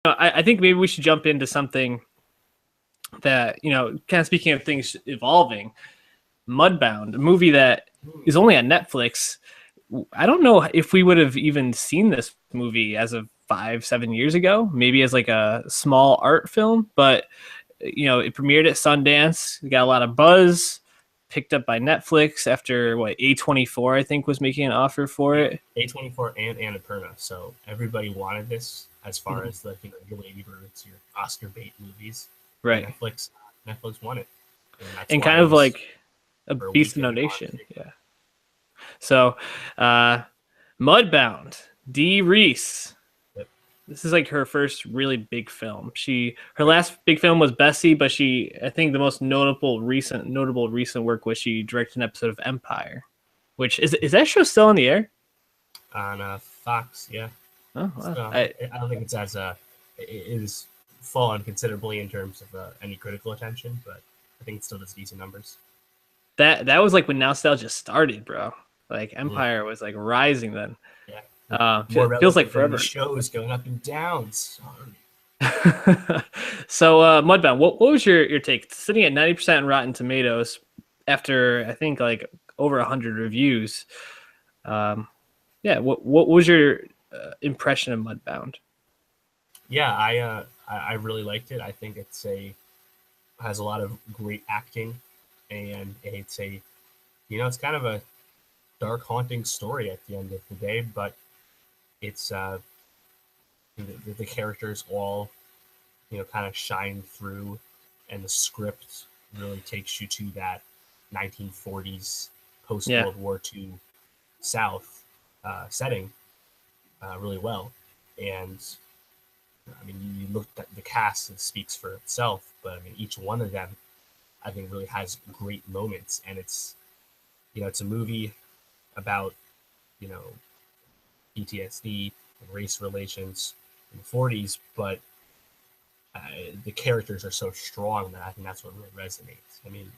I think maybe we should jump into something that, kind of speaking of things evolving. Mudbound, a movie that is only on Netflix. I don't know if we would have even seen this movie as of 5, 7 years ago, maybe as like a small art film, but it premiered at Sundance, got a lot of buzz, picked up by Netflix after what A24 I think was making an offer for it. A24 and Annapurna, so everybody wanted this as far as like your Lady Birds, your Oscar bait movies. Right. Netflix won it, and kind of like a beast of no nation. Yeah. So, Mudbound, Dee Reese. Yep. This is like her first really big film. Her last big film was Bessie, but I think the most notable recent work was she directed an episode of Empire, which is that show still on the air? On Fox, yeah. Oh, wow. So, I don't think it's as it is fallen considerably in terms of any critical attention, but I think it still does decent numbers. That was like when Nowstalgia started, bro. Like Empire was like rising then. Yeah. Feels like forever. The show is going up and down. Sorry. So Mudbound, what was your take? It's sitting at 90% Rotten Tomatoes after I think like over 100 reviews. What was your impression of Mudbound? Yeah, I really liked it. I think has a lot of great acting, and it's it's kind of a dark, haunting story at the end of the day, but it's the characters all kind of shine through, and the script really takes you to that 1940s post World War II South setting really well. And I mean, you look at the cast, it speaks for itself, but I mean, each one of them I think really has great moments, and it's a movie about PTSD and race relations in the 40s, but the characters are so strong that I think that's what really resonates. I mean,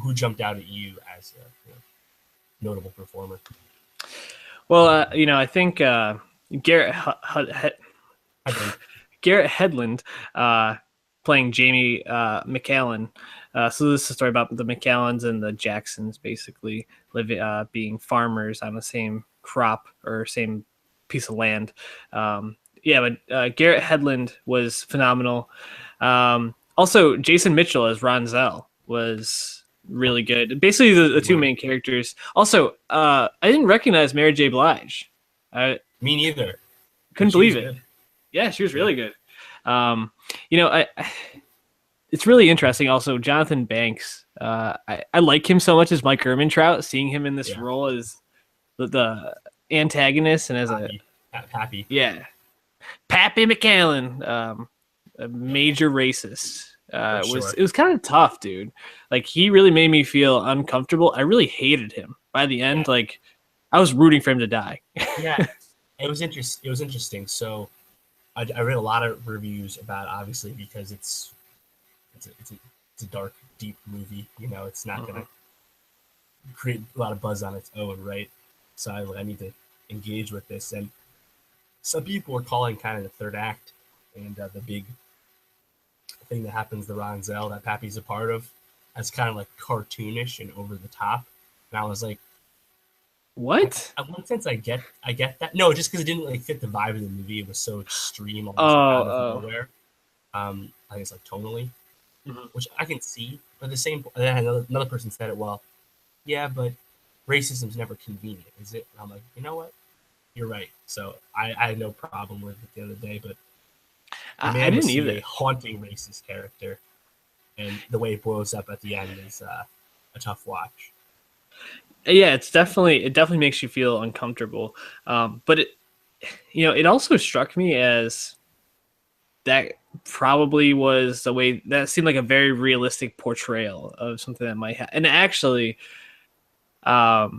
who jumped out at you as a notable performer? Well, I think Garrett Hedlund playing Jamie McCallan. So this is a story about the McCallans and the Jacksons basically being farmers on the same crop or same piece of land. But Garrett Hedlund was phenomenal. Also, Jason Mitchell as Ronzel was really good. Basically, the two main characters. Also, I didn't recognize Mary J. Blige. Me neither. Couldn't believe it. Good. Yeah, she was really good. It's really interesting. Also, Jonathan Banks. I like him so much as Mike Ehrmantraut. Seeing him in this role as the antagonist and as Pappy. Yeah, Pappy McCallan, a major racist. It was kind of tough, dude. Like, he really made me feel uncomfortable. I really hated him by the end. Like, I was rooting for him to die. Yeah, it was interesting. So I read a lot of reviews about it, obviously, because it's a dark, deep movie. It's not going to create a lot of buzz on its own, right? So I need to engage with this. And some people are calling kind of the third act and the big thing that happens to Ronzel that Pappy's a part of as kind of like cartoonish and over the top. And I was like, what? In one sense, I get that. No, just because it didn't like fit the vibe of the movie. It was so extreme, almost out of nowhere. I think it's like tonally, which I can see. But the same, and then another person said it. Well, yeah, but racism's never convenient, is it? And I'm like, you know what? You're right. So I had no problem with it the other day, but I didn't either. A haunting racist character, and the way it boils up at the end is a tough watch. Yeah, it definitely makes you feel uncomfortable. But it also struck me as that probably was the way that seemed like a very realistic portrayal of something that might happen. And actually, I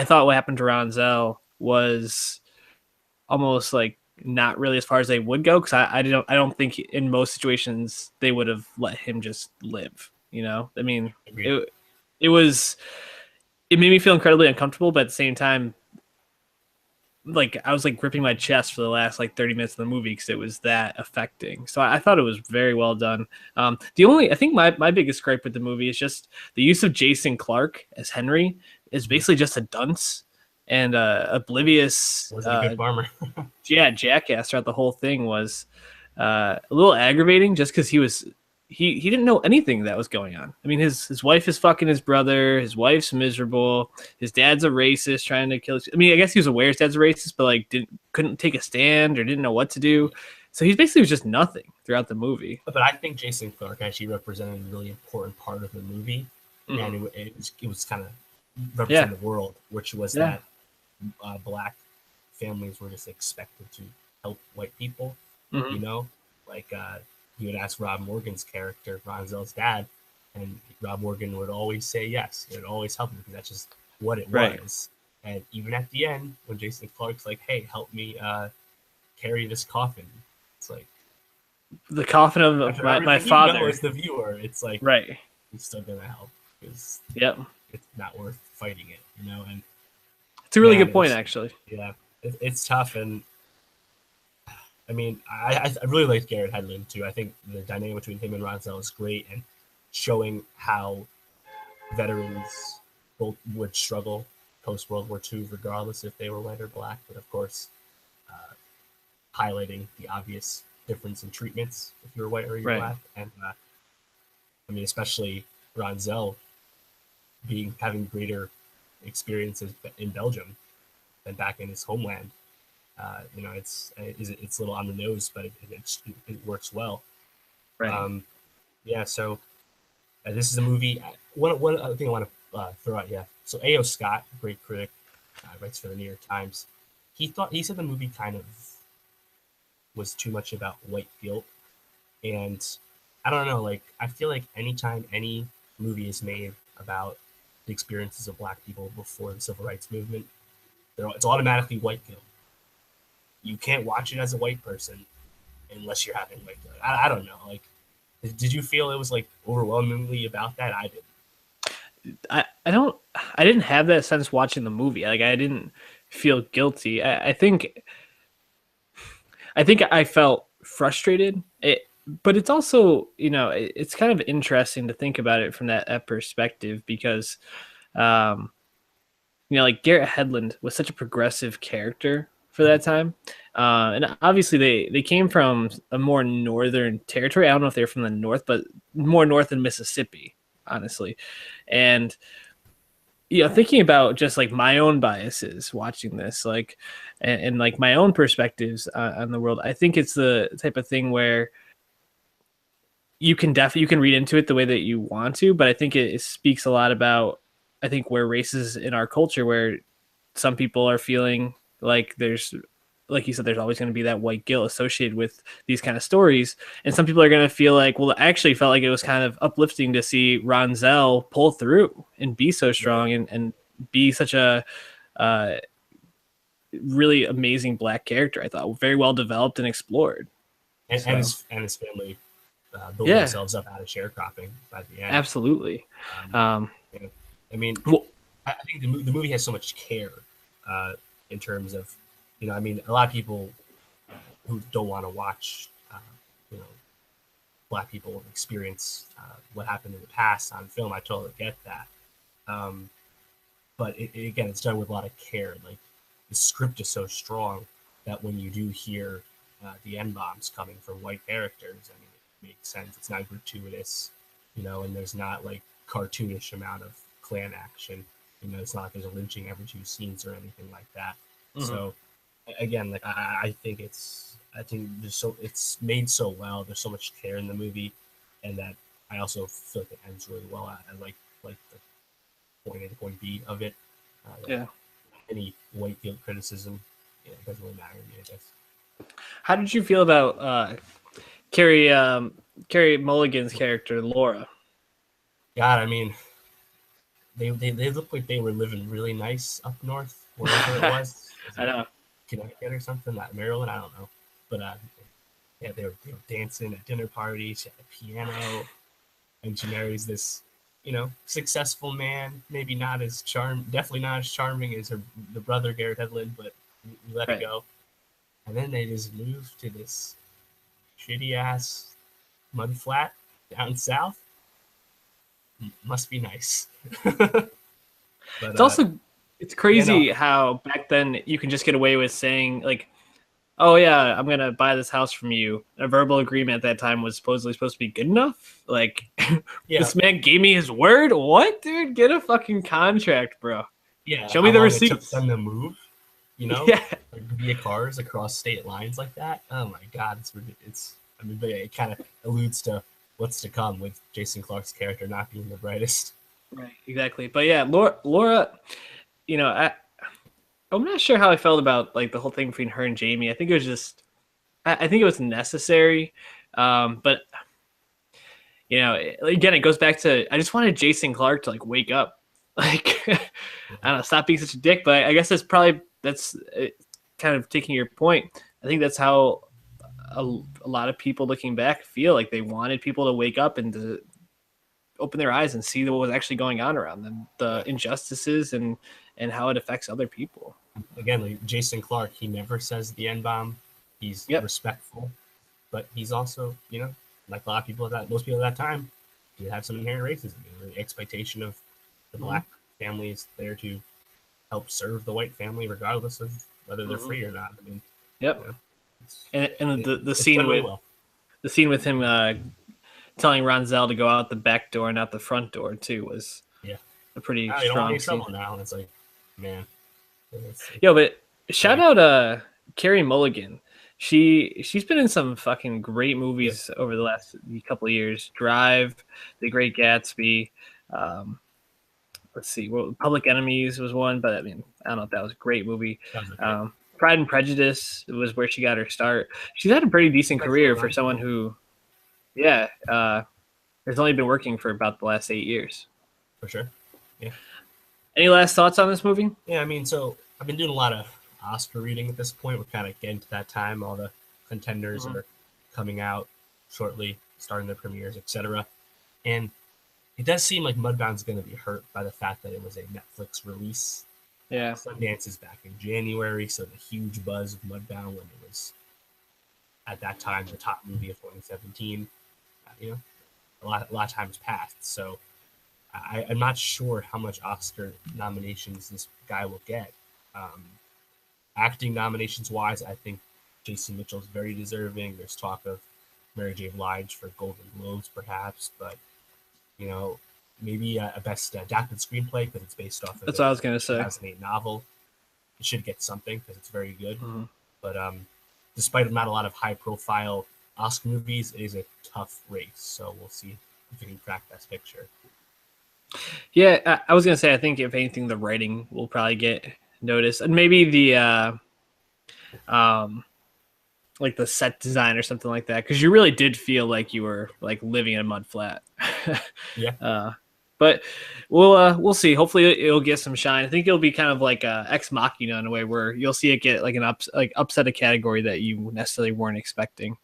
thought what happened to Ronzel was almost like not really as far as they would go, because I don't think in most situations they would have let him just live. I mean, it made me feel incredibly uncomfortable, but at the same time, like I was like gripping my chest for the last like 30 minutes of the movie because it was that affecting. So I thought it was very well done. The only I think my biggest gripe with the movie is just the use of Jason Clarke as Henry is basically just a dunce and oblivious Wasn't a good farmer. yeah, jackass throughout the whole thing was a little aggravating just because he didn't know anything that was going on. I mean, his wife is fucking his brother. His wife's miserable. His dad's a racist trying to kill. I mean, I guess he was aware his dad's a racist, but like couldn't take a stand or didn't know what to do. So he's basically was just nothing throughout the movie. But I think Jason Clarke actually represented a really important part of the movie, and it was kind of representing the world, which was that black families were just expected to help white people. You know, like you would ask Rob Morgan's character, Ronzel's dad, and Rob Morgan would always say yes. He would always help him because that's just what it was. And even at the end, when Jason Clarke's like, "Hey, help me carry this coffin," it's like the coffin of my father. As the viewer, it's like he's still gonna help because it's not worth fighting it, you know. And it's a really good point, actually. Yeah, it's tough, and I mean, I really liked Garrett Hedlund too. I think the dynamic between him and Ronzel is great, and showing how veterans both would struggle post World War II, regardless if they were white or black. But of course, highlighting the obvious difference in treatments if you're white or you're black, and I mean, especially Ronzel having greater experiences in Belgium than back in his homeland. You know, it's a little on the nose, but it works well. Yeah. So this is a movie. One other thing I want to throw out. Yeah. So A.O. Scott, great critic, writes for the New York Times. He said the movie kind of was too much about white guilt, and I don't know. Like, I feel like anytime any movie is made about the experiences of black people before the civil rights movement, it's automatically white guilt. You can't watch it as a white person unless you're having white guilt. I don't know. Like, did you feel it was like overwhelmingly about that? I didn't. I didn't have that sense watching the movie. Like, I didn't feel guilty. I think I felt frustrated. But it's also, you know, it's kind of interesting to think about it from that perspective because, you know, like Garrett Hedlund was such a progressive character for that time. And obviously they came from a more northern territory. I don't know if they're from the north, but more north than Mississippi, honestly. And, you know, thinking about just like my own biases watching this, like, and like my own perspectives on the world, I think it's the type of thing where you can read into it the way that you want to, but I think it speaks a lot about, I think, where races in our culture, where some people are feeling like there's, like you said, there's always going to be that white guilt associated with these kind of stories. And some people are going to feel like, well, I actually felt like it was kind of uplifting to see Ronzel pull through and be so strong and be such a really amazing black character. I thought very well developed and explored. And his family build themselves up out of sharecropping by the end. Absolutely. I mean, I think the movie has so much care in terms of, you know, I mean, a lot of people who don't want to watch, you know, black people experience what happened in the past on film. I totally get that. But again, it's done with a lot of care. Like, the script is so strong that when you do hear the N-bombs coming from white characters, I mean, it makes sense. It's not gratuitous, you know, and there's not like cartoonish amount of Klan action. You know, it's not like there's a lynching every 2 scenes or anything like that. So again, like I think it's made so well. There's so much care in the movie, and that I also feel like it ends really well. I like the point A to point B of it. Any white guilt criticism, it doesn't really matter to me, I guess. How did you feel about Carey Mulligan's character, Laura? God, I mean, they looked like they were living really nice up north, wherever it was. I know. Connecticut or something, like Maryland, I don't know. But yeah, they were dancing at dinner parties. She had a piano, and she marries this, you know, successful man. Maybe not as definitely not as charming as the brother Garrett Hedlund, but You let it Right. go, and then they just move to this shitty ass mud flat down south. Must be nice. But It's also it's yeah, no, crazy how back then you can just get away with saying like, "Oh yeah, I'm gonna buy this house from you." A verbal agreement at that time was supposedly supposed to be good enough. Like, yeah, this man gave me his word. What, dude? Get a fucking contract, bro. yeah. Show me How the long it took receipts. them to move, you know, Yeah, like via cars across state lines like that. Oh my god, it's. I mean, but it kind of alludes to what's to come with Jason Clarke's character not being the brightest. right, exactly. But yeah, Laura, you know, I'm not sure how I felt about like the whole thing between her and Jamie. I think it was just, I think it was necessary, but you know, again, it goes back to I just wanted Jason Clarke to like wake up, like I don't know, stop being such a dick. But I guess that's kind of taking your point. I think that's how a lot of people looking back feel like they wanted people to wake up and to open their eyes and see what was actually going on around them, the Yeah. injustices and how it affects other people. Again, like Jason Clarke, he never says the N bomb. He's Yep. respectful, but he's also, like a lot of people at that, most people at that time, did have some inherent racism. The expectation of the Mm-hmm. black family is there to help serve the white family, regardless of whether they're Mm-hmm. free or not. I mean, you Yep. know, it's And the it's done scene really with well. him telling Ronzel to go out the back door, not the front door, too, was Yeah, a pretty you don't want strong any scene. trouble now. And it's like, man, it's Yo, but shout funny. out Carrie Mulligan. She's been in some fucking great Yeah, movies over the last couple of years. Drive, The Great Gatsby. Um, let's see, well, Public Enemies was one, but I mean, I don't know if that was a great movie. that was okay. Pride and Prejudice was where she got her start. She's had a pretty decent That's really career for nice. someone who, yeah, has only been working for about the last 8 years. For sure. Yeah. Any last thoughts on this movie? Yeah, I mean, so I've been doing a lot of Oscar reading at this point. We're kind of getting to that time. All the contenders Mm-hmm. are coming out shortly, starting their premieres, etc. And it does seem like Mudbound's going to be hurt by the fact that it was a Netflix release. Yeah. Sundance is back in January, so the huge buzz of Mudbound when it was at that time the top movie of 2017. You know, a lot of times passed. So I'm not sure how much Oscar nominations this guy will get. Um, Acting nominations wise, I think Jason Mitchell is very deserving. There's talk of Mary J. Blige for Golden Globes, perhaps, but you know, maybe a best adapted screenplay because it's based off of That's a what I was gonna say. 2008 novel. It should get something because it's very good. Mm-hmm. But despite not a lot of high profile Oscar movies, it is a tough race. So we'll see if we can crack Best Picture. Yeah, I was gonna say I think if anything, the writing will probably get noticed, and maybe the um like the set design or something like that, because you really did feel like you were like living in a mud flat. Yeah, uh, but we'll see. Hopefully, it'll get some shine. I think it'll be kind of like Ex Machina in a way where you'll see it get like upset a category that you necessarily weren't expecting.